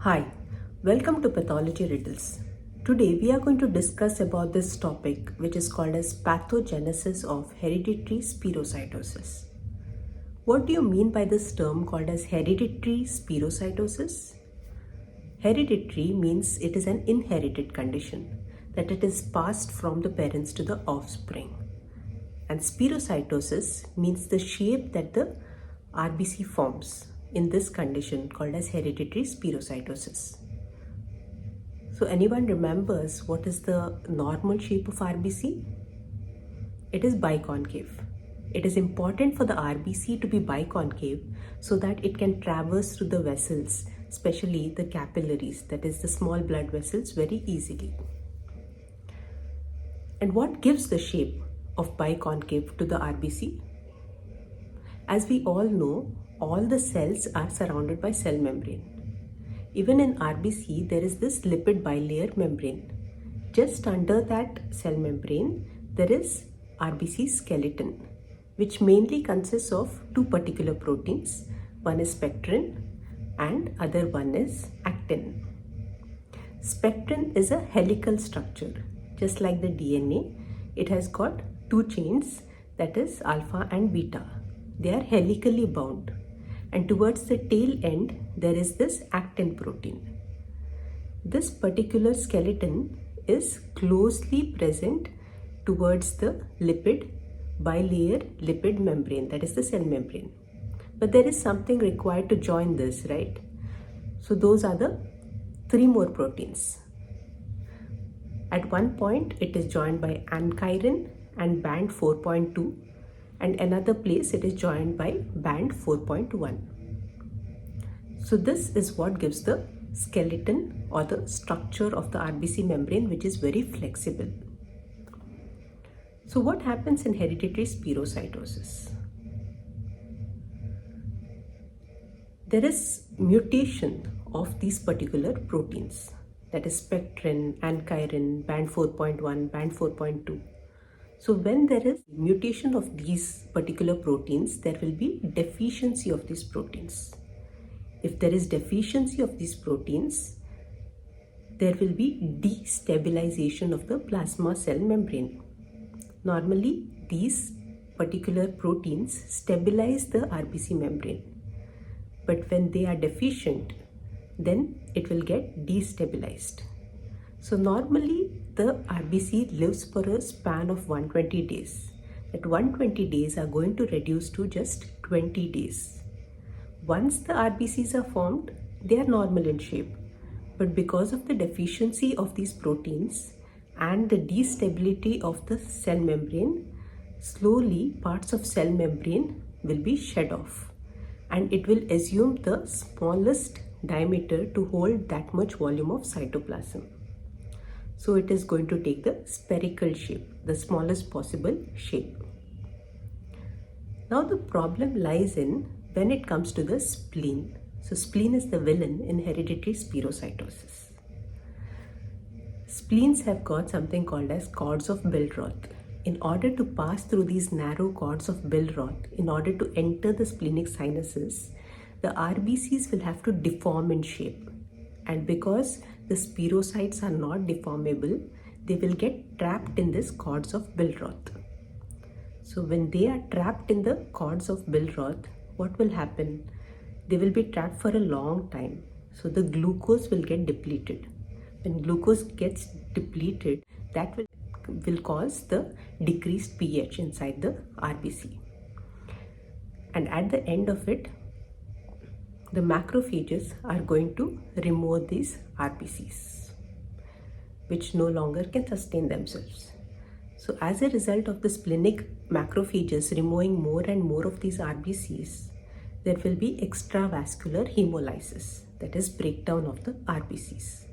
Hi, welcome to Pathology Riddles. Today we are going to discuss about this topic which is called as pathogenesis of hereditary spherocytosis. What do you mean by this term called as hereditary spherocytosis? Hereditary means it is an inherited condition, that it is passed from the parents to the offspring. And spherocytosis means the shape that the RBC forms in this condition called as hereditary spherocytosis. So anyone remembers what is the normal shape of RBC? It is biconcave. It is important for the RBC to be biconcave so that it can traverse through the vessels, especially the capillaries, that is the small blood vessels, very easily. And what gives the shape of biconcave to the RBC? As we all know, all the cells are surrounded by cell membrane. Even in RBC, there is this lipid bilayer membrane. Just under that cell membrane, there is RBC skeleton, which mainly consists of two particular proteins. One is spectrin and other one is actin. Spectrin is a helical structure. Just like the DNA, it has got two chains, that is alpha and beta. They are helically bound. And towards the tail end, there is this actin protein. This particular skeleton is closely present towards the lipid bilayer lipid membrane, that is the cell membrane. But there is something required to join this, right? So those are the three more proteins. At one point, it is joined by ankyrin and band 4.2. And another place it is joined by band 4.1. So this is what gives the skeleton or the structure of the RBC membrane, which is very flexible. So what happens in hereditary spherocytosis? There is mutation of these particular proteins, that is spectrin, ankyrin, band 4.1, band 4.2. So when there is mutation of these particular proteins, there will be deficiency of these proteins. If there is deficiency of these proteins, there will be destabilization of the plasma cell membrane. Normally, these particular proteins stabilize the RBC membrane. But when they are deficient, then it will get destabilized. So normally, the RBC lives for a span of 120 days. That 120 days are going to reduce to just 20 days. Once the RBCs are formed, they are normal in shape. But because of the deficiency of these proteins and the destability of the cell membrane, slowly parts of cell membrane will be shed off. And it will assume the smallest diameter to hold that much volume of cytoplasm. So it is going to take the spherical shape, the smallest possible shape. Now the problem lies in when it comes to the spleen. So spleen is the villain in hereditary spherocytosis. Spleens have got something called as cords of Billroth. In order to pass through these narrow cords of Billroth, in order to enter the splenic sinuses, the RBCs will have to deform in shape. And because the spherocytes are not deformable, they will get trapped in this cords of Billroth. So when they are trapped in the cords of Billroth, what will happen? They will be trapped for a long time. So the glucose will get depleted. When glucose gets depleted, that will cause the decreased pH inside the RBC. And at the end of it, the macrophages are going to remove these RBCs, which no longer can sustain themselves. So as a result of the splenic macrophages removing more and more of these RBCs, there will be extravascular hemolysis, that is breakdown of the RBCs.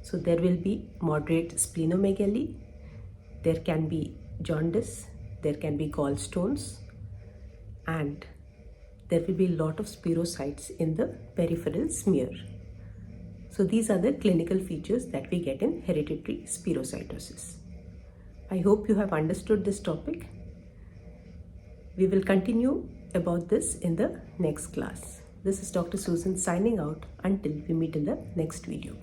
So there will be moderate splenomegaly, there can be jaundice, there can be gallstones, and there will be a lot of spherocytes in the peripheral smear. So these are the clinical features that we get in hereditary spherocytosis. I hope you have understood this topic. We will continue about this in the next class. This is Dr. Susan signing out until we meet in the next video.